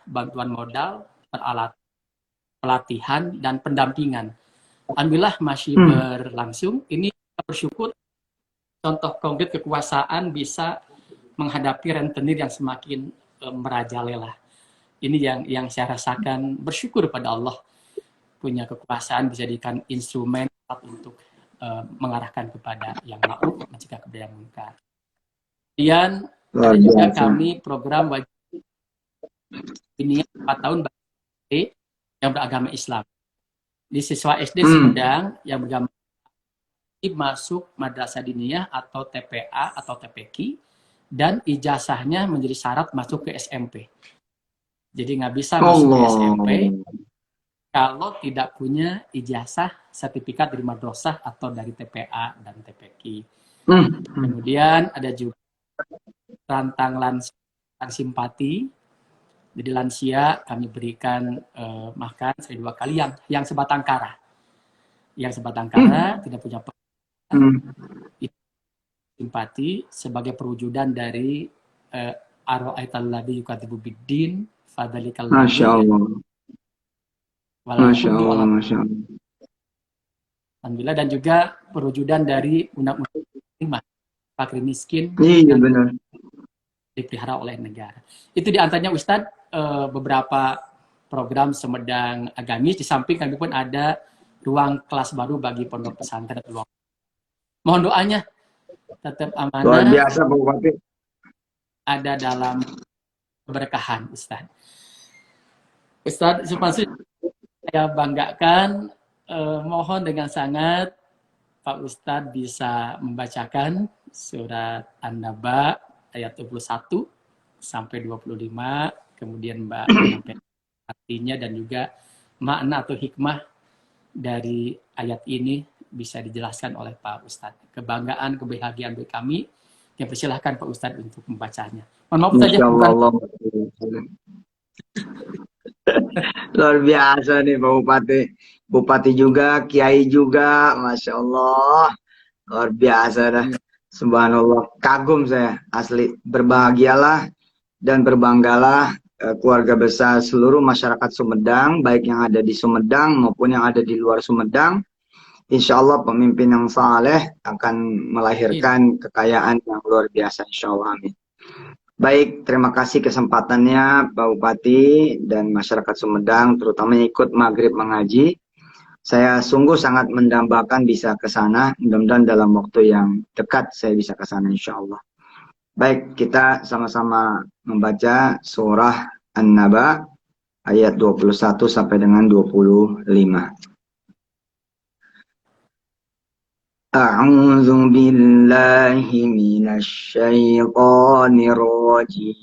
bantuan modal, peralatan, pelatihan, dan pendampingan. Alhamdulillah masih berlangsung. Ini kita bersyukur contoh konkret kekuasaan bisa menghadapi rentenir yang semakin merajalela. Ini yang saya rasakan, bersyukur pada Allah punya kekuasaan bisa dijadikan instrumen untuk mengarahkan kepada yang ma'ruf, mencegah kepada yang munkar. Kemudian ada juga kami program wajib ini 4 tahun bagi yang beragama Islam. Di siswa SD Sumedang yang beragama masuk madrasah diniyah atau TPA atau TPQ, dan ijazahnya menjadi syarat masuk ke SMP. Jadi nggak bisa masuk ke SMP kalau tidak punya ijazah sertifikat dari madrasah atau dari TPA dan TPQ. Kemudian ada juga rantang lansia simpati. Jadi lansia kami berikan makan 2 kali yang sebatang kara. Yang sebatang kara tidak punya simpati sebagai perwujudan dari ara'aital ladzi yukadzibu biddin fadzalikal ladzi. Masya Allah. Masya Allah, Masya Allah. Alhamdulillah, dan juga perwujudan dari undang-undang fakir miskin. Iya benar. Dipelihara oleh negara. Itu diantaranya Ustadz beberapa program Sumedang agamis. Di samping kami pun ada ruang kelas baru bagi pondok pesantren. Mohon doanya tetap amanah. Luar biasa Pak Bupati. Ada dalam keberkahan Ustadz. Ustadz saya banggakan, mohon dengan sangat Pak Ustadz bisa membacakan surat An-Naba ayat 21 sampai 25, kemudian Mbak menyampaikan artinya dan juga makna atau hikmah dari ayat ini bisa dijelaskan oleh Pak Ustadz. Kebanggaan, kebahagiaan bagi kami. Yang persilahkan Pak Ustadz untuk membacanya. Mohon maaf saja. Luar biasa nih Pak Bupati. Bupati juga, Kiai juga, Masya Allah. Luar biasa dah. Subhanallah, kagum saya, asli. Berbahagialah dan berbanggalah keluarga besar seluruh masyarakat Sumedang, baik yang ada di Sumedang maupun yang ada di luar Sumedang. Insya Allah pemimpin yang saleh akan melahirkan kekayaan yang luar biasa, insya Allah, amin. Baik, terima kasih kesempatannya Pak Bupati dan masyarakat Sumedang, terutama yang ikut maghrib mengaji. Saya sungguh sangat mendambakan bisa ke sana. Mudah-mudahan dalam waktu yang dekat saya bisa ke sana insya Allah. Baik, kita sama-sama membaca surah An-Naba ayat 21 sampai dengan 25. A'udzu billahi minasy syaithanir rajim.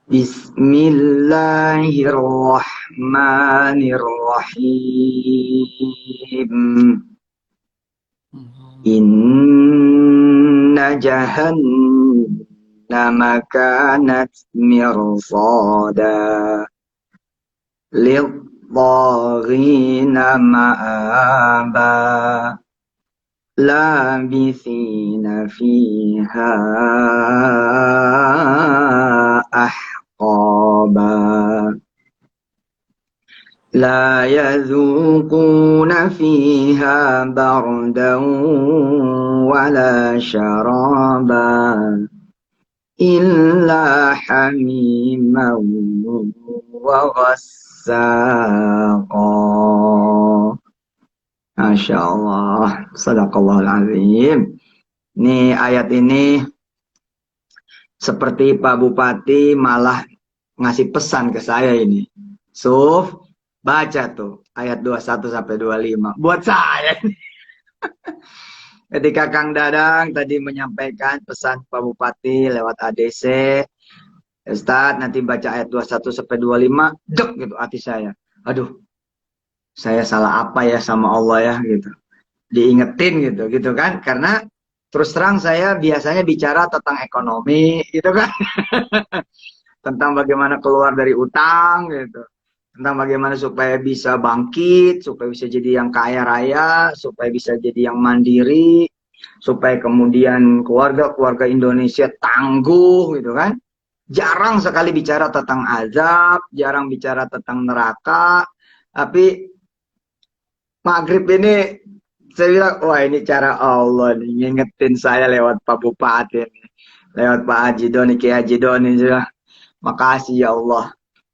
Bismillahirrahmanirrahim. Inna jahannama kanat mirsada lidhaghina ma'aba labithina fiha ahqaba la yadhuquna fiha bardan wala syaraba illa hamiman wa ghassaqa. Masya Allah, sadaqallahul azim. Ini ayat ini seperti Pak Bupati malah ngasih pesan ke saya ini. Suf, baca tuh ayat 21 sampai 25 buat saya. Ketika Kang Dadang tadi menyampaikan pesan Pak Bupati lewat ADC, Ustadz nanti baca ayat 21 sampai 25, dek gitu hati saya. Aduh, saya salah apa ya sama Allah ya gitu. Diingetin gitu kan. Karena terus terang saya biasanya bicara tentang ekonomi gitu kan. Tentang bagaimana keluar dari utang gitu. Tentang bagaimana supaya bisa bangkit, supaya bisa jadi yang kaya raya, supaya bisa jadi yang mandiri. supaya kemudian keluarga-keluarga Indonesia tangguh gitu kan. Jarang sekali bicara tentang azab, jarang bicara tentang neraka, tapi maghrib ini saya bilang, wah ini cara Allah nih, ngingetin saya lewat Pak Bupati nih, lewat Pak Haji Doni, Kiai Haji Doni juga. Makasih ya Allah.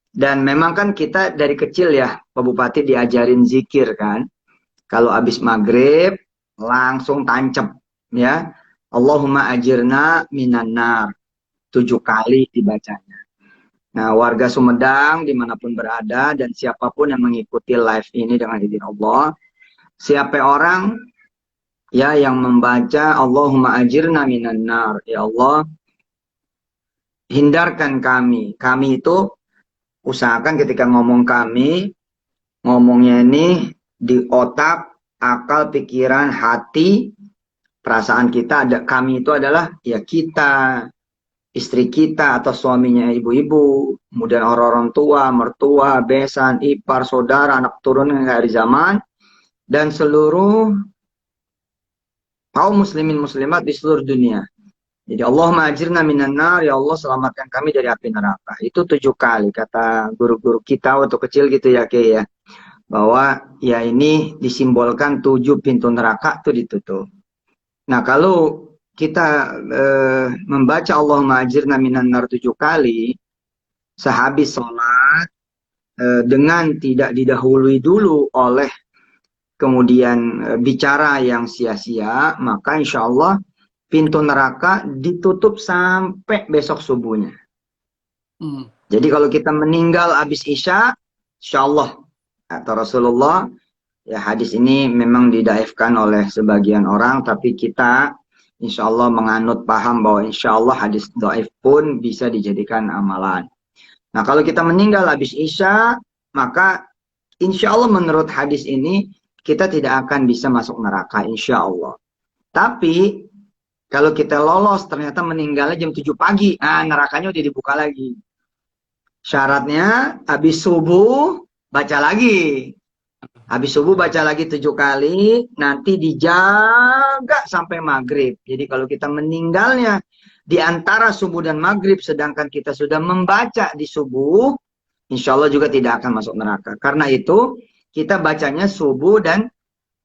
Dan memang kan kita dari kecil ya, Pak Bupati diajarin zikir kan. Kalau habis maghrib, langsung tancap ya. Allahumma ajirna minan nar. 7 kali dibacanya. Nah, warga Sumedang dimanapun berada dan siapapun yang mengikuti live ini dengan izin Allah, siapa orang ya yang membaca Allahumma ajirna minan nar, ya Allah hindarkan kami. Kami itu usahakan ketika ngomong kami, ngomongnya ini di otak, akal, pikiran, hati, perasaan kita. Ada kami itu adalah ya kita, istri kita atau suaminya ibu-ibu, kemudian orang-orang tua, mertua, besan, ipar, saudara, anak turun dari zaman, dan seluruh kaum muslimin muslimat di seluruh dunia. Jadi Allahumma ajirna minan nar, ya Allah selamatkan kami dari api neraka. Itu 7 kali kata guru-guru kita waktu kecil gitu ya Ki ya. Bahwa ya ini disimbolkan 7 pintu neraka itu ditutup. Nah kalau kita membaca Allahumma ajirna minan nar 7 kali, sehabis sholat, dengan tidak didahului dulu oleh kemudian bicara yang sia-sia, maka insya Allah pintu neraka ditutup sampai besok subuhnya. Jadi kalau kita meninggal habis Isya, insya Allah, atau Rasulullah, ya hadis ini memang didaifkan oleh sebagian orang, tapi kita insya Allah menganut paham bahwa insya Allah hadis daif pun bisa dijadikan amalan. Nah kalau kita meninggal habis Isya, maka insya Allah menurut hadis ini, kita tidak akan bisa masuk neraka, insya Allah. Tapi kalau kita lolos, ternyata meninggalnya jam 7 pagi. Nah, nerakanya udah dibuka lagi. Syaratnya, habis subuh, baca lagi. Habis subuh, baca lagi 7 kali. Nanti dijaga sampai maghrib. Jadi kalau kita meninggalnya di antara subuh dan maghrib, sedangkan kita sudah membaca di subuh, insya Allah juga tidak akan masuk neraka. Karena itu, kita bacanya subuh dan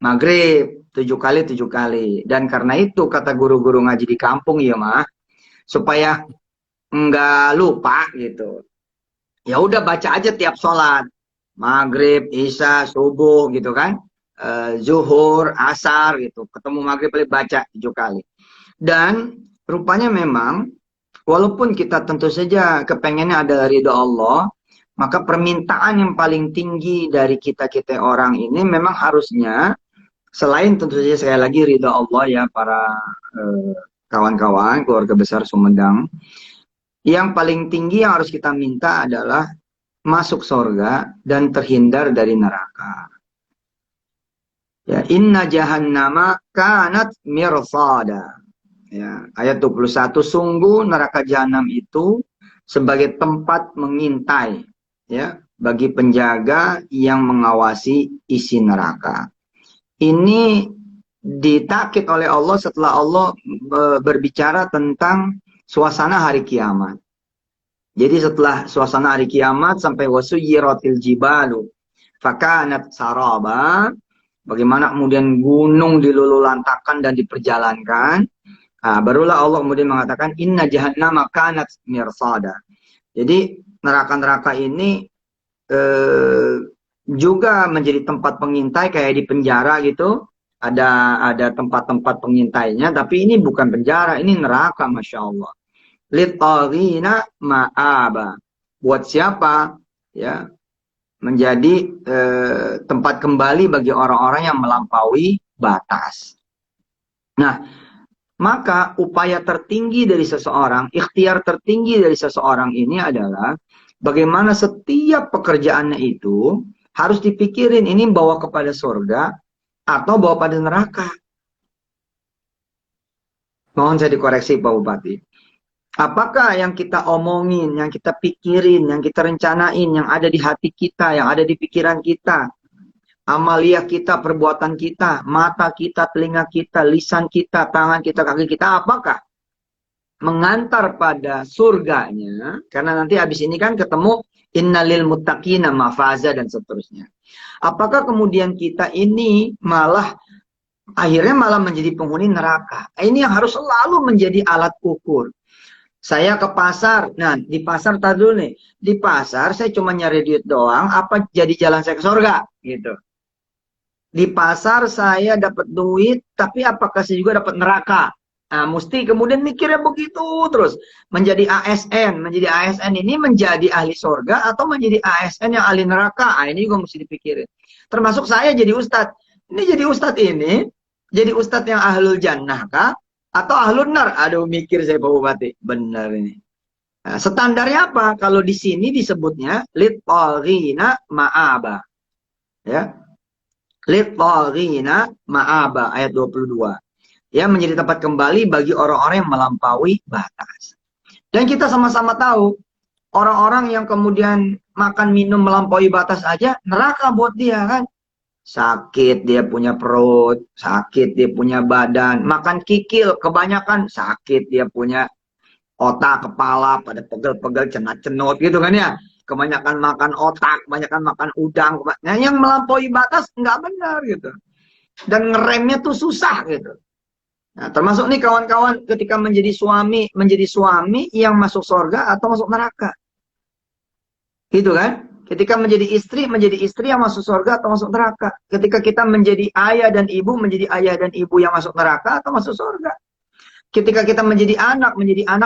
maghrib. 7 kali, 7 kali. Dan karena itu kata guru-guru ngaji di kampung ya mah, supaya nggak lupa gitu. Ya udah baca aja tiap sholat. Maghrib, isya, subuh gitu kan. Zuhur, asar gitu. Ketemu maghrib baca 7 kali. Dan rupanya memang, walaupun kita tentu saja kepengennya adalah ridho Allah, maka permintaan yang paling tinggi dari kita-kita orang ini memang harusnya, selain tentu saja sekali lagi ridha Allah ya para kawan-kawan keluarga besar Sumedang, yang paling tinggi yang harus kita minta adalah masuk surga dan terhindar dari neraka. Ya, inna jahannama kanat mirsada. Ya, ayat 21, sungguh neraka jahanam itu sebagai tempat mengintai ya bagi penjaga yang mengawasi isi neraka. Ini ditakit oleh Allah setelah Allah berbicara tentang suasana hari kiamat. Jadi setelah suasana hari kiamat sampai wasuyiratil jibalu fakanat saraba, bagaimana kemudian gunung dilululantakan dan diperjalankan. Nah, barulah Allah kemudian mengatakan inna jahannama kanat mirsada. Jadi neraka-neraka ini juga menjadi tempat pengintai kayak di penjara gitu. Ada tempat-tempat pengintainya, tapi ini bukan penjara, ini neraka, Masya Allah. Littagina ma'aba. Buat siapa? Ya, menjadi tempat kembali bagi orang-orang yang melampaui batas. Nah, maka upaya tertinggi dari seseorang, ikhtiar tertinggi dari seseorang ini adalah bagaimana setiap pekerjaannya itu harus dipikirin ini bawa kepada surga atau bawa pada neraka. Mohon saya dikoreksi Pak Bupati. Apakah yang kita omongin, yang kita pikirin, yang kita rencanain, yang ada di hati kita, yang ada di pikiran kita, amalia kita, perbuatan kita, mata kita, telinga kita, lisan kita, tangan kita, kaki kita, apakah mengantar pada surganya? Karena nanti habis ini kan ketemu innalil muttaqina mafaza dan seterusnya. Apakah kemudian kita ini malah akhirnya malah menjadi penghuni neraka? Ini yang harus selalu menjadi alat ukur. Saya ke pasar, nah di pasar tadi dulu nih, di pasar saya cuma nyari duit doang, apa jadi jalan saya ke surga? Gitu. Di pasar saya dapat duit, tapi apakah saya juga dapat neraka? Nah, mesti kemudian mikirnya begitu terus. Menjadi ASN ini menjadi ahli surga atau menjadi ASN yang ahli neraka? Nah, ini juga mesti dipikirin. Termasuk saya jadi ustadz. Ini jadi ustadz ini, jadi ustadz yang ahlul jannah kah? Atau ahlun nar? Aduh, mikir saya Pak Bupati. Benar ini. Nah, standarnya apa? Kalau di sini disebutnya lit-taghina ma'aba. Ya. Lit-taghina ma'aba ayat 22. Ya, menjadi tempat kembali bagi orang-orang yang melampaui batas. Dan kita sama-sama tahu, orang-orang yang kemudian makan minum melampaui batas aja, neraka buat dia kan. Sakit dia punya perut, sakit dia punya badan, makan kikil kebanyakan, sakit dia punya otak, kepala, pada pegel-pegel, cenat-cenut gitu kan ya. Kebanyakan makan otak, kebanyakan makan udang. Nah, yang melampaui batas nggak benar gitu. Dan ngeremnya tuh susah gitu. Nah, termasuk nih kawan-kawan ketika menjadi suami yang masuk surga atau masuk neraka. Gitu kan? Ketika menjadi istri yang masuk surga atau masuk neraka. Ketika kita menjadi ayah dan ibu, menjadi ayah dan ibu yang masuk neraka atau masuk surga. Ketika kita menjadi anak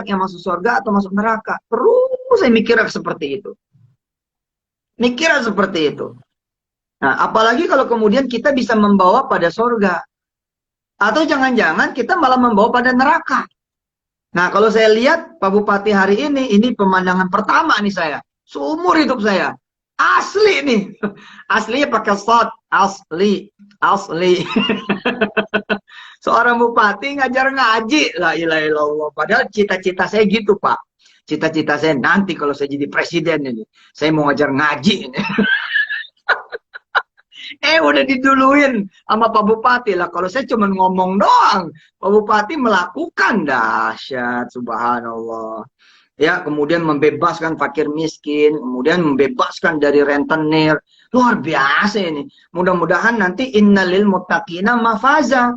yang masuk surga atau masuk neraka. Perlu saya mikirnya seperti itu. Mikirnya seperti itu. Nah, apalagi kalau kemudian kita bisa membawa pada surga. Atau jangan-jangan kita malah membawa pada neraka. Nah, kalau saya lihat Pak Bupati hari ini pemandangan pertama nih saya. Seumur hidup saya. Asli nih. Aslinya pakai shot. Asli. Seorang bupati ngajar ngaji. La ilaha illallah. Padahal cita-cita saya gitu, Pak. Cita-cita saya nanti kalau saya jadi presiden ini. Saya mau ngajar ngaji ini. Udah diduluin sama Pak Bupati lah. Kalau saya cuma ngomong doang. Pak Bupati melakukan. Dahsyat, subhanallah. Ya, kemudian membebaskan fakir miskin, kemudian membebaskan dari rentenir. Luar biasa ini. Mudah-mudahan nanti innalil muttaqina mafaza.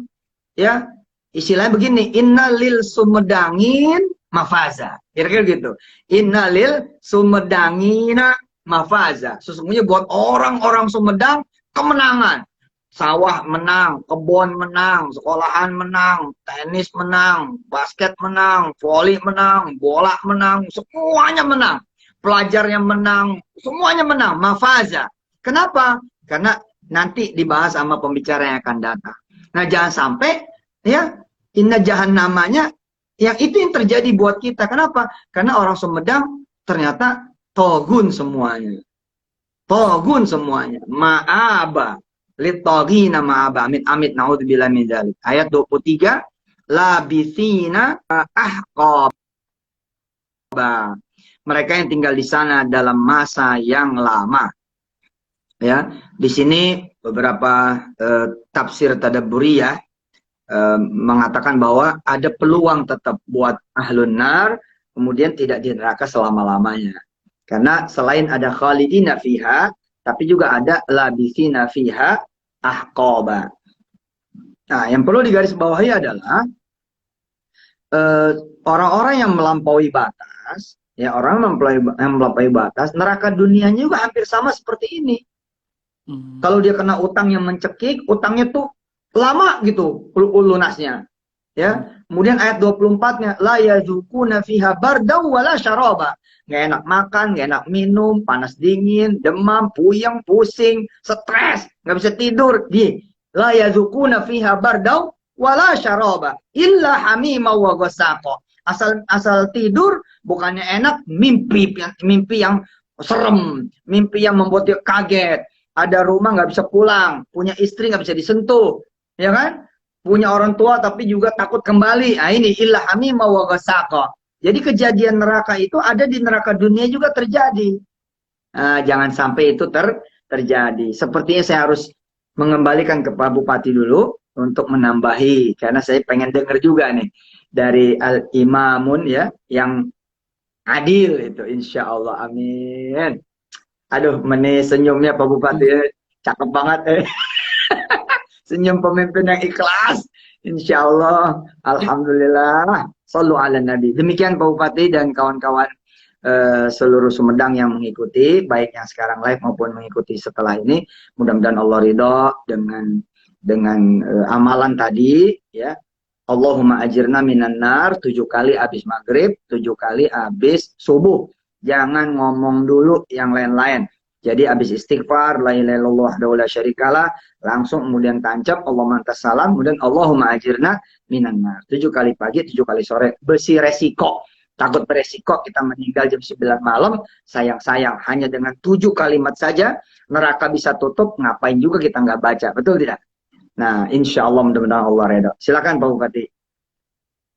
Ya, istilahnya begini, innalil sumedangin mafaza. Kira-kira gitu. Innalil sumedangina mafaza. Sesungguhnya buat orang-orang Sumedang kemenangan. Sawah menang, kebun menang, sekolahan menang, tenis menang, basket menang, voli menang, bola menang, semuanya menang. Pelajarnya menang, semuanya menang. Mafaza. Kenapa? Karena nanti dibahas sama pembicara yang akan datang. Nah, jangan sampai ya inna jahannamanya yang itu yang terjadi buat kita. Kenapa? Karena orang Sumedang ternyata togun semuanya. Togun semuanya. Ma'aba. Littagina ma'aba. Amit naudzubillah min dzalik. Ayat 23. Labithina ahqaba. Mereka yang tinggal di sana dalam masa yang lama. Ya, di sini beberapa tafsir tadabburiyah mengatakan bahwa ada peluang tetap buat ahlun nar, kemudian tidak di neraka selama-lamanya. Karena selain ada khalidina fiha, tapi juga ada labithina fiha ahqaba. Nah, yang perlu digarisbawahi adalah orang-orang yang melampaui batas, ya orang yang melampaui batas, neraka dunianya juga hampir sama seperti ini. Kalau dia kena utang yang mencekik, utangnya tuh lama gitu lunasnya. Ya. Kemudian ayat 24-nya la yazukuna fiha bardaw wala syaraba. Nggak enak makan, nggak enak minum, panas dingin, demam, puyeng, pusing, stres, nggak bisa tidur. La yazukuna fiha bardaw wala syaraba illa hamima wa ghassaqa. Asal tidur bukannya enak, mimpi yang serem, mimpi yang membuat dia kaget. Ada rumah nggak bisa pulang, punya istri nggak bisa disentuh, ya kan? Punya orang tua tapi juga takut kembali. Nah, ini illa hamima wa ghassaqa. Jadi kejadian neraka itu ada di neraka dunia juga terjadi. Nah, jangan sampai itu terjadi. Sepertinya saya harus mengembalikan ke Pak Bupati dulu untuk menambahi, karena saya pengen dengar juga nih dari Al Imamun ya yang adil itu, insya Allah, amin. Aduh, senyumnya Pak Bupati, cakep banget senyum pemimpin yang ikhlas, insya Allah, alhamdulillah, sallu ala nabi. Demikian Pak Bupati dan kawan-kawan seluruh Sumedang yang mengikuti, baik yang sekarang live maupun mengikuti setelah ini. Mudah-mudahan Allah ridho dengan amalan tadi, ya. Allahumma ajirna minan nar 7 kali habis maghrib, 7 kali habis subuh. Jangan ngomong dulu yang lain-lain. Jadi habis istighfar, la ilaha illallah wahdahu la syarikalah, langsung kemudian tancap Allah mantas salam, kemudian Allahumma ajirna minan nar. 7 kali pagi, 7 kali sore. Besi resiko. Takut beresiko kita meninggal jam 9 malam, sayang-sayang. Hanya dengan 7 kalimat saja, neraka bisa tutup, ngapain juga kita nggak baca. Betul tidak? Nah, insya Allah mudah-mudahan Allah redha. Silakan Pak Bupati.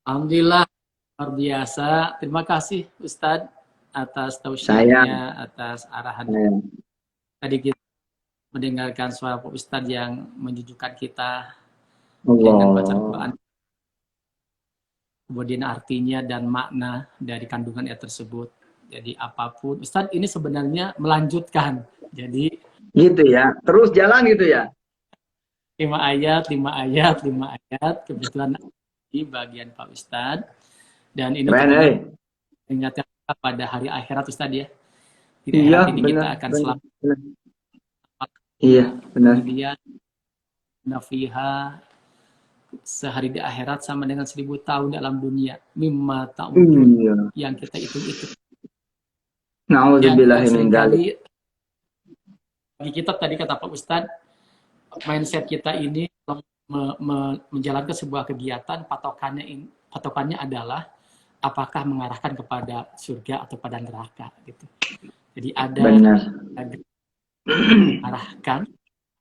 Alhamdulillah, luar biasa. Terima kasih Ustadz atas tausiahnya, atas arahan. Tadi kita mendengarkan suara Pak Ustadz yang menjujukkan kita dengan baca Quran. Kemudian artinya dan makna dari kandungan ayat tersebut. Jadi apapun, Ustadz ini sebenarnya melanjutkan. Jadi gitu ya, terus jalan gitu ya. 5 ayat, 5 ayat, 5 ayat. Kebetulan di bagian Pak Ustadz. Dan ini mengingatkan kita pada hari akhirat Ustadz ya. Di akhirat ini kita akan selamat. Iya, benar. Kemudian nafiha sehari di akhirat sama dengan 1000 tahun dalam dunia. Mimma ta'udun yang kita hitung-hitung. Na'udzubillahi min dzalik. Bagi kita tadi kata Pak Ustadz, mindset kita ini menjalankan sebuah kegiatan, patokannya adalah apakah mengarahkan kepada surga atau pada neraka gitu. Jadi ada arahkan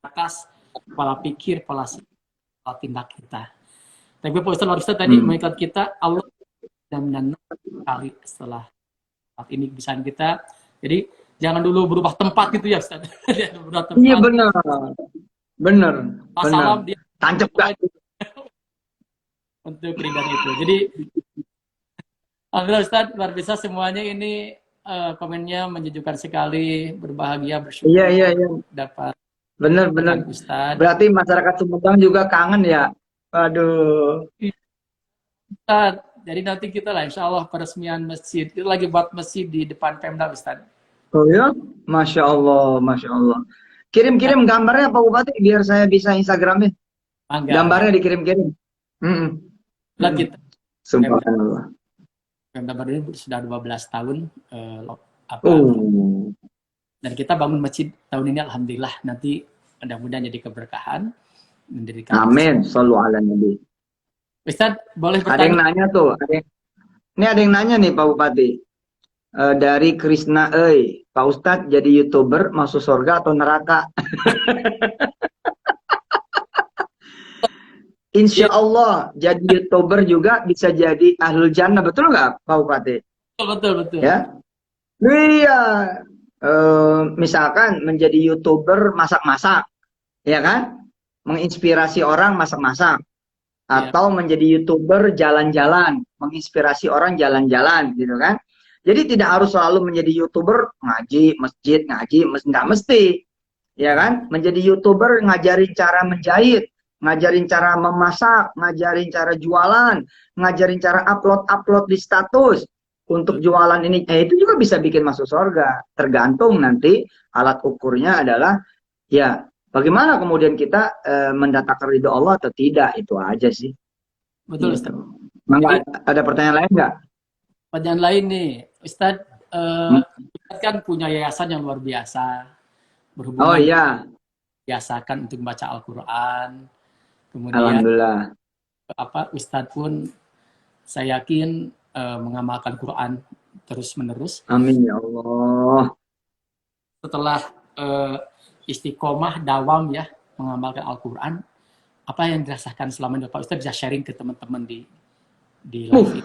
atas pola pikir, pola tindak kita. Tapi Pak Ustadz tadi mengingat kita Allah dan kali setelah saat ini kebiasaan kita. Jadi jangan dulu berubah tempat gitu ya Ustadz. Iya benar. Benar. Salam dia tancap untuk ridha itu. Jadi alhamdulillah Ustadz, luar biasa semuanya ini komennya menjejukkan sekali, berbahagia, bersyukur. Iya. Dapat. Benar. Ustadz. Berarti masyarakat Sumedang juga kangen ya. Aduh. Ustadz, jadi nanti kita lah insya Allah peresmian masjid. Itu lagi buat masjid di depan Pemda Ustadz. Oh ya? Masya Allah. Kirim-kirim gambarnya Pak Bupati biar saya bisa Instagramnya. Gambarnya dikirim-kirim. Lihat kita. Subhanallah. Pemda baru ini sudah 12 tahun. Dan kita bangun masjid tahun ini alhamdulillah. Nanti mudah-mudahan jadi keberkahan. Amin. Shallu ala nabi. Ustadz, boleh bertanya? Ada yang nanya tuh. Ini ada yang nanya nih Pak Bupati. Dari Krisna, Pak Ustadz jadi YouTuber masuk surga atau neraka? Insya Allah jadi YouTuber juga bisa jadi ahlul jannah, betul nggak Pak Bupati? Betul. Ya, iya. Misalkan menjadi YouTuber masak-masak, ya kan? Menginspirasi orang masak-masak. Atau menjadi YouTuber jalan-jalan, menginspirasi orang jalan-jalan, gitu kan? Jadi tidak harus selalu menjadi YouTuber ngaji, masjid, nggak mesti. Ya kan? Menjadi YouTuber ngajarin cara menjahit, ngajarin cara memasak, ngajarin cara jualan, ngajarin cara upload di status untuk jualan ini. Itu juga bisa bikin masuk surga. Tergantung nanti alat ukurnya adalah ya bagaimana kemudian kita mendatangkan ridho Allah atau tidak. Itu aja sih. Betul gitu. Ustaz. Ada pertanyaan lain nggak? Pertanyaan lain nih, Ustadz, kan punya yayasan yang luar biasa, berhubungan biasakan untuk membaca Al-Quran, kemudian alhamdulillah. Ustadz pun saya yakin mengamalkan Quran terus-menerus. Amin ya Allah. Setelah istiqomah, dawam ya, mengamalkan Al-Quran, apa yang dirasakan selama ini Pak Ustadz bisa sharing ke teman-teman di live ini?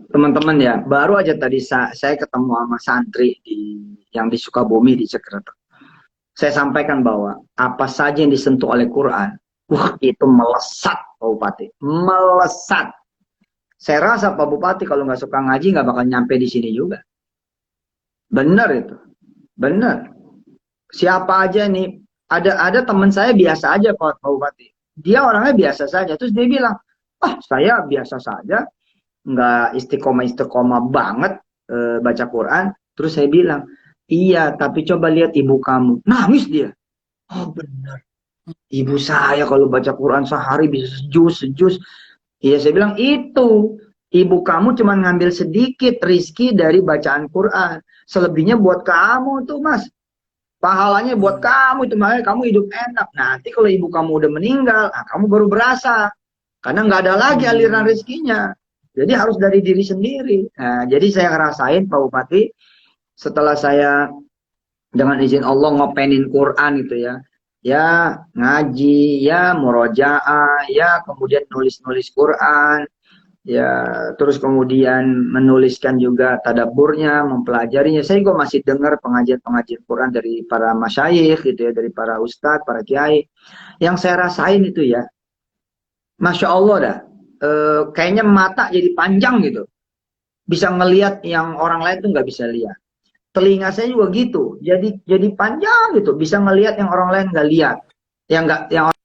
Teman-teman ya, baru aja tadi saya ketemu sama santri yang di Sukabumi di Cekretek. saya sampaikan bahwa apa saja yang disentuh oleh Quran, itu melesat Pak Bupati, melesat. Saya rasa Pak Bupati kalau nggak suka ngaji nggak bakal nyampe di sini juga. Benar itu, benar. Siapa aja nih, ada teman saya biasa aja Pak Bupati. Dia orangnya biasa saja, terus dia bilang, saya biasa saja, nggak istiqomah banget baca Quran. Terus saya bilang, iya, tapi coba lihat ibu kamu, nangis dia. Oh benar, ibu saya kalau baca Quran sehari bisa sejus. Iya, saya bilang itu, ibu kamu cuma ngambil sedikit rizki dari bacaan Quran, selebihnya buat kamu tuh mas. Pahalanya buat kamu itu, makanya kamu hidup enak. Nanti kalau ibu kamu udah meninggal, kamu baru berasa. Karena nggak ada lagi aliran rezekinya. Jadi harus dari diri sendiri. Nah, jadi saya ngerasain Pak Bupati, setelah saya dengan izin Allah ngopenin Quran gitu ya. Ya ngaji, ya murojaah, ya kemudian nulis-nulis Quran. Ya, terus kemudian menuliskan juga tadabburnya, mempelajarinya. Saya juga masih dengar pengajian-pengajian Quran dari para masyayikh gitu ya, dari para ustadz, para kiai. Yang saya rasain itu ya, Masya Allah dah, kayaknya mata jadi panjang gitu. Bisa ngelihat yang orang lain tuh nggak bisa lihat. Telinga saya juga gitu, jadi panjang gitu, bisa ngelihat yang orang lain nggak lihat, yang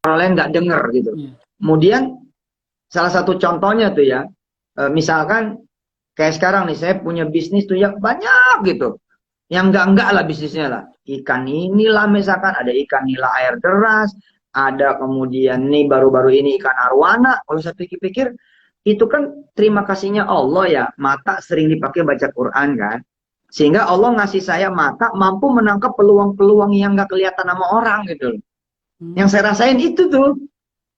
orang lain nggak dengar gitu. Kemudian salah satu contohnya tuh ya, misalkan kayak sekarang nih saya punya bisnis tuh yang banyak gitu, yang enggak lah bisnisnya lah, ikan inilah misalkan ada ikan nila air deras, ada kemudian nih baru-baru ini ikan arwana. Kalau saya pikir-pikir itu kan terima kasihnya Allah ya, mata sering dipakai baca Quran kan, sehingga Allah ngasih saya mata mampu menangkap peluang-peluang yang nggak kelihatan sama orang gitu. Yang saya rasain itu tuh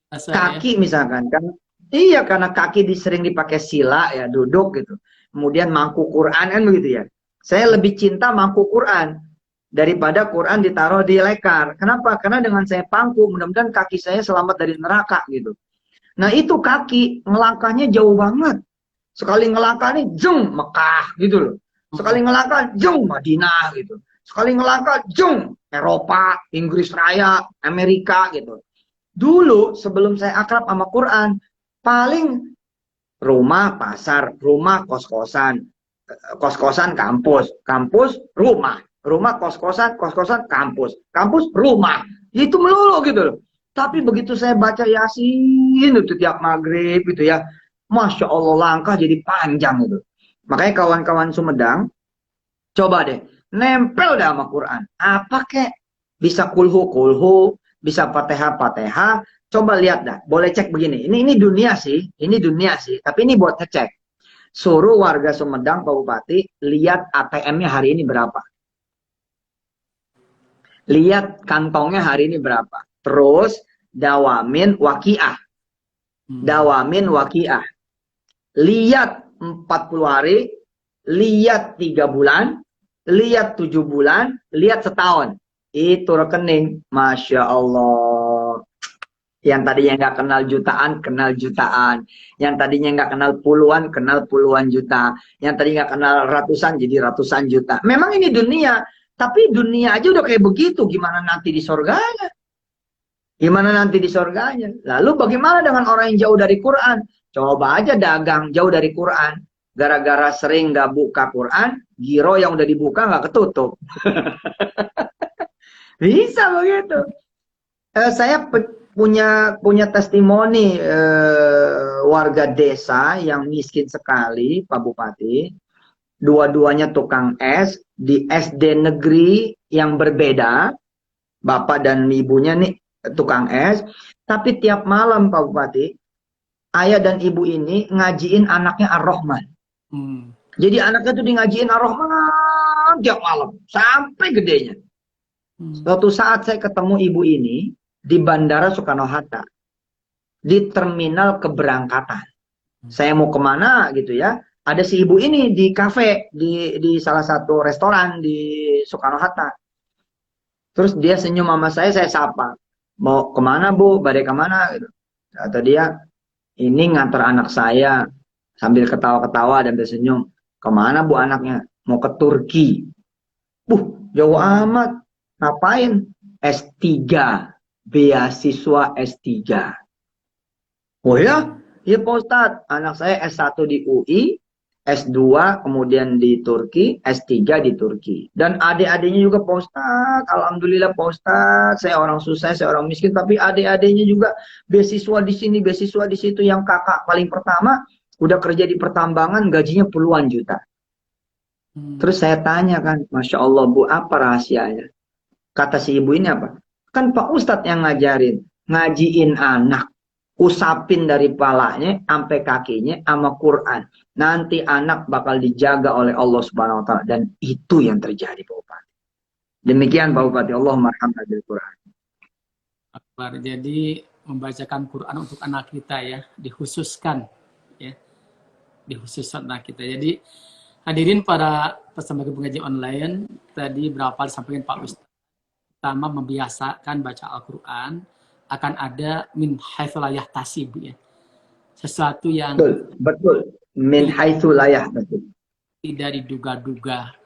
kaki misalkan kan. Iya, karena kaki sering dipakai sila ya, duduk gitu. Kemudian mangku Quran kan begitu ya. Saya lebih cinta mangku Quran daripada Quran ditaruh di lekar. Kenapa? Karena dengan saya pangku, mudah-mudahan kaki saya selamat dari neraka gitu. Nah itu kaki, ngelangkahnya jauh banget. Sekali ngelangkah nih, jeng, Mekah gitu loh. Sekali ngelangkah, jeng, Madinah gitu. Sekali ngelangkah, jeng, Eropa, Inggris Raya, Amerika gitu. Dulu sebelum saya akrab sama Quran, paling rumah pasar, rumah kos-kosan, kos-kosan kampus, kampus rumah, rumah kos-kosan, kos-kosan kampus, kampus rumah. Itu melulu gitu loh. Tapi begitu saya baca Yasin itu tiap maghrib gitu ya, Masya Allah langkah jadi panjang gitu. Makanya kawan-kawan Sumedang, coba deh, nempel dah sama Quran. Apa kek? Bisa kulhu, bisa fatihah. Coba lihat dah, boleh cek begini. Ini dunia sih, Tapi ini buat ngecek. Suruh warga Sumedang, Pak Bupati, lihat ATM-nya hari ini berapa. Lihat kantongnya hari ini berapa. Terus dawamin wakiah. Lihat 40 hari, lihat 3 bulan, lihat 7 bulan, lihat setahun. Itu rekening, Masya Allah. Yang tadinya nggak kenal jutaan. Yang tadinya nggak kenal puluhan juta. Yang tadi nggak kenal ratusan, jadi ratusan juta. Memang ini dunia, tapi dunia aja udah kayak begitu. Gimana nanti di sorganya? Lalu bagaimana dengan orang yang jauh dari Quran? Coba aja dagang jauh dari Quran. Gara-gara sering nggak buka Quran, giro yang udah dibuka nggak ketutup. Bisa begitu. Saya punya testimoni warga desa yang miskin sekali, Pak Bupati. Dua-duanya tukang es di SD negeri yang berbeda. Bapak dan ibunya nih tukang es. Tapi tiap malam Pak Bupati, ayah dan ibu ini ngajiin anaknya Ar-Rahman. Jadi anaknya tuh di ngajiin Ar-Rahman tiap malam sampai gedenya. Suatu saat saya ketemu ibu ini di Bandara Soekarno-Hatta, di terminal keberangkatan. Saya mau kemana gitu ya, ada si ibu ini di kafe, di salah satu restoran di Soekarno-Hatta. Terus dia senyum sama saya sapa. Mau kemana Bu? Badai kemana? Gitu. Kata dia, ini ngantar anak saya, sambil ketawa-ketawa dan tersenyum. Kemana Bu anaknya? Mau ke Turki. Jauh amat. Ngapain? S3, beasiswa S3. Oh ya? Ya Pak Ustadz, anak saya S1 di UI, S2 kemudian di Turki, S3 di Turki. Dan adik-adiknya juga Pak Ustadz, alhamdulillah Pak Ustadz, saya orang susah, saya orang miskin, tapi adik-adiknya juga beasiswa di sini, beasiswa di situ. Yang kakak paling pertama, udah kerja di pertambangan, gajinya puluhan juta. Terus saya tanya kan, Masya Allah Bu, apa rahasianya? Kata si ibu ini apa? Kan Pak Ustadz yang ngajarin, ngajiin anak. Usapin dari palanya sampai kakinya sama Quran. Nanti anak bakal dijaga oleh Allah Subhanahu wa taala, dan itu yang terjadi Pak Bupati. Demikian Pak Bupati, Allahumma arhamna bil Quran. Jadi membacakan Quran untuk anak kita ya, dikhususkan ya. Dikhususkan anak kita. Jadi hadirin para peserta pengajian online, tadi berapa disampaikan Pak Ustadz. Pertama, membiasakan baca Al-Quran, akan ada min haitsu la yahtasib ya. Sesuatu yang betul. Min haitsu la yahtasib. Tidak diduga-duga.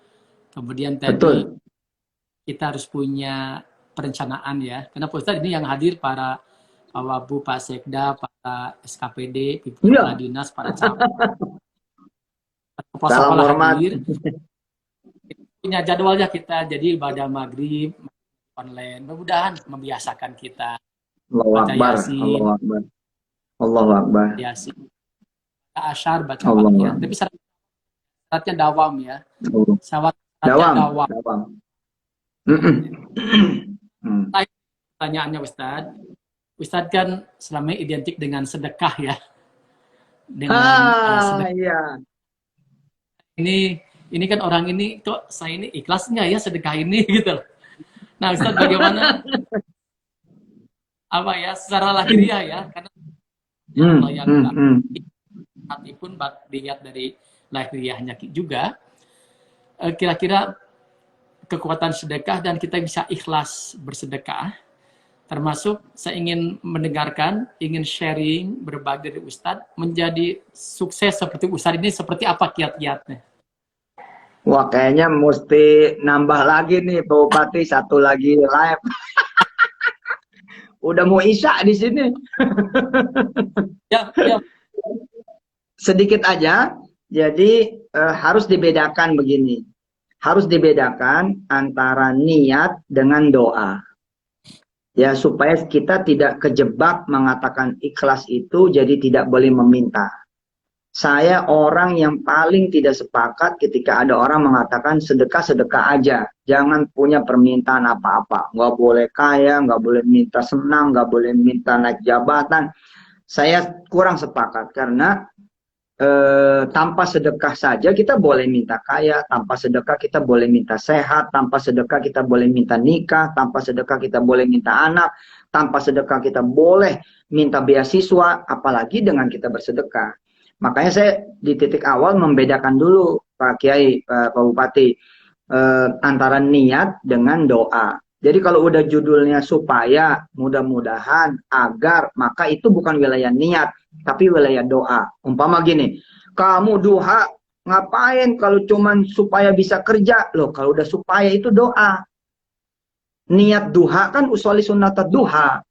Kemudian tadi betul. Kita harus punya perencanaan ya. Karena Pak Ustadz ini yang hadir para Pak Wabu, Pak Sekda, Pak SKPD, Kepala Dinas, para camat. Salam hormat. Hadir. Punya jadwalnya kita, jadi ibadah maghrib online. Mudah-mudahan membiasakan kita. Allahu Akbar. Allahu Akbar. Allahu Akbar. Yasin. Asyar baca Al-Quran. Tapi syaratnya dawam ya. Dawam. Pertanyaannya Ustadz kan selama ini identik dengan sedekah ya. Dengan sedekah. Iya. Ini kan orang ini kok saya ini ikhlas nggak ya sedekah ini gitu. Nah Ustadz bagaimana apa ya secara lahiriah ya, karena yang hati pun dilihat dari lahiriahnya juga, kira-kira kekuatan sedekah dan kita bisa ikhlas bersedekah, termasuk saya ingin mendengarkan, ingin sharing, berbagi dari Ustadz, menjadi sukses seperti Ustadz ini seperti apa kiat-kiatnya? Wah kayaknya mesti nambah lagi nih Pak Bupati, satu lagi live. Udah mau isya di sini. Ya. Sedikit aja. Jadi harus dibedakan begini. Harus dibedakan antara niat dengan doa. Ya supaya kita tidak kejebak mengatakan ikhlas itu jadi tidak boleh meminta. Saya orang yang paling tidak sepakat ketika ada orang mengatakan sedekah-sedekah aja. Jangan punya permintaan apa-apa. Nggak boleh kaya, nggak boleh minta senang, nggak boleh minta naik jabatan. Saya kurang sepakat karena tanpa sedekah saja kita boleh minta kaya, tanpa sedekah kita boleh minta sehat, tanpa sedekah kita boleh minta nikah, tanpa sedekah kita boleh minta anak, tanpa sedekah kita boleh minta beasiswa, apalagi dengan kita bersedekah. Makanya saya di titik awal membedakan dulu Pak Kiai, Pak Bupati, antara niat dengan doa. Jadi kalau udah judulnya supaya, mudah-mudahan, agar, maka itu bukan wilayah niat, tapi wilayah doa. Umpama gini, kamu duha, ngapain kalau cuman supaya bisa kerja? Loh, kalau udah supaya itu doa. Niat duha kan usoli sunnata duha.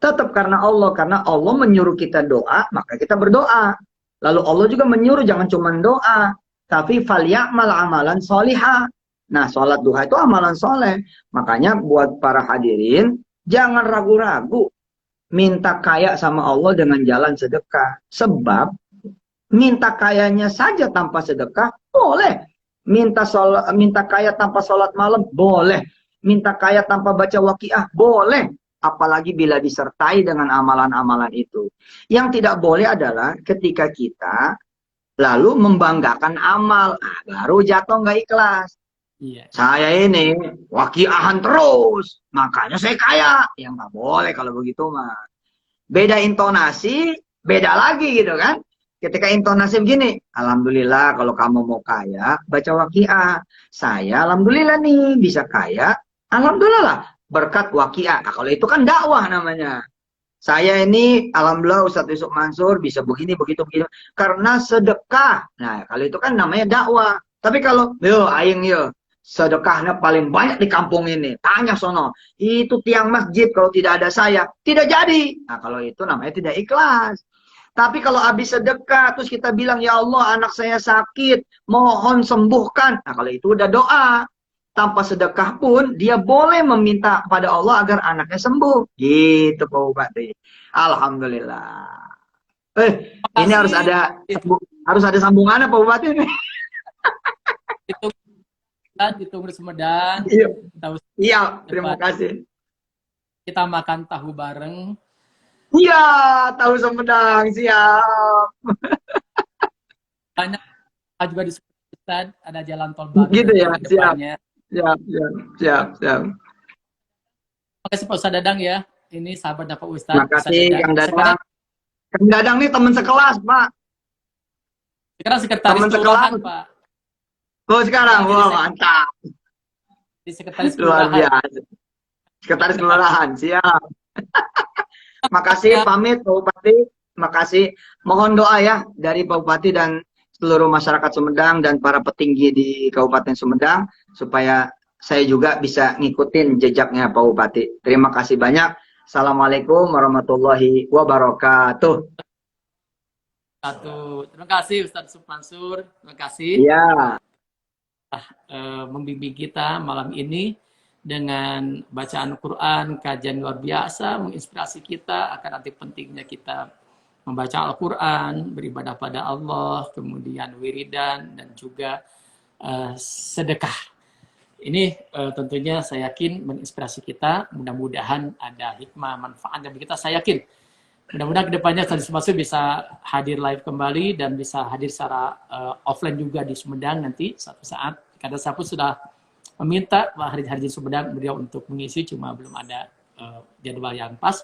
Tetap karena Allah menyuruh kita doa, maka kita berdoa. Lalu Allah juga menyuruh jangan cuma doa, tapi falyamal amalan solihah. Nah, sholat duha itu amalan soleh. Makanya buat para hadirin, jangan ragu-ragu minta kaya sama Allah dengan jalan sedekah. Sebab minta kayanya saja tanpa sedekah boleh. Minta kaya tanpa sholat malam boleh. Minta kaya tanpa baca waqiah boleh. Apalagi bila disertai dengan amalan-amalan itu. Yang tidak boleh adalah ketika kita lalu membanggakan amal. Baru jatuh nggak ikhlas. Iya. Saya ini waqiahan terus. Makanya saya kaya. Ya nggak boleh kalau begitu mah. Beda intonasi, beda lagi gitu kan. Ketika intonasi begini. Alhamdulillah kalau kamu mau kaya, baca waqiah. Saya alhamdulillah nih bisa kaya. Alhamdulillah lah. Berkat waqiah. Nah, kalau itu kan dakwah namanya. Saya ini, alhamdulillah Ustadz Yusuf Mansur bisa begini, begitu. Karena sedekah. Nah, kalau itu kan namanya dakwah. Tapi kalau, yo, aing yo. sedekahnya paling banyak di kampung ini. Tanya sono, itu tiang masjid kalau tidak ada saya, tidak jadi. Nah, kalau itu namanya tidak ikhlas. Tapi kalau habis sedekah, terus kita bilang, ya Allah anak saya sakit, mohon sembuhkan. Nah kalau itu udah doa. Tanpa sedekah pun, dia boleh meminta kepada Allah agar anaknya sembuh. Gitu Pak Bupati. Alhamdulillah. Ini Makasih. harus ada sambungannya Pak Bupati. Ditunggu di Sumedang. Iya, Tahu iya, terima depan kasih. kita makan tahu bareng. Iya, tahu Sumedang, siap. Banyak juga di Sumedang ada jalan tol baru Gitu nanti ya, ke siap. depannya. Siap, siap, siap, siap. Makasih Pak Ustadz Dadang ya. Ini sahabat Pak Terima Ustadz kasih Kang Sekarang Dadang. Kang Dadang nih teman sekelas, Pak. sekretaris Teman kelurahan, sekelas. Pak. Oh, sekarang. Jadi Wah, mantap. di sekretaris Luar kelurahan. biasa. Sekretaris kelurahan, siap. Makasih, pamit Pak Bupati. Makasih. Mohon doa ya dari Pak Bupati dan seluruh masyarakat Sumedang dan para petinggi di Kabupaten Sumedang supaya saya juga bisa ngikutin jejaknya Pak Bupati. Terima kasih banyak. Assalamualaikum warahmatullahi wabarakatuh. Terima kasih Ustadz Mansur. Terima kasih. Iya. Membimbing kita malam ini dengan bacaan Quran, kajian luar biasa, menginspirasi kita akan arti pentingnya kita membaca Al-Quran, beribadah pada Allah, kemudian wiridan, dan juga sedekah. Ini tentunya saya yakin menginspirasi kita, mudah-mudahan ada hikmah, manfaatnya bagi kita, saya yakin. Mudah-mudahan kedepannya Ustadz Mansur bisa hadir live kembali dan bisa hadir secara offline juga di Sumedang nanti suatu saat. Karena saya pun sudah meminta Pak Harji Sumedang beliau untuk mengisi, cuma belum ada jadwal yang pas.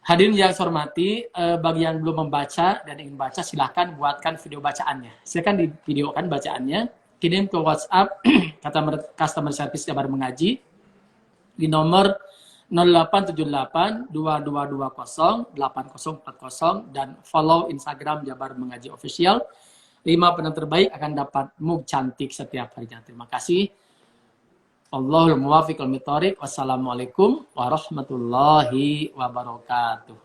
Hadirin yang saya hormati, bagi yang belum membaca dan ingin baca, silahkan buatkan video bacaannya. Silakan divideokan bacaannya, kirim ke WhatsApp customer service Jabar Mengaji di nomor 0878 2220 8040 dan follow Instagram Jabar Mengaji Official. 5 penonton terbaik akan dapat mug cantik setiap harinya. Terima kasih. Allahul muwaffiq wal mithoriq. Wassalamualaikum warahmatullahi wabarakatuh.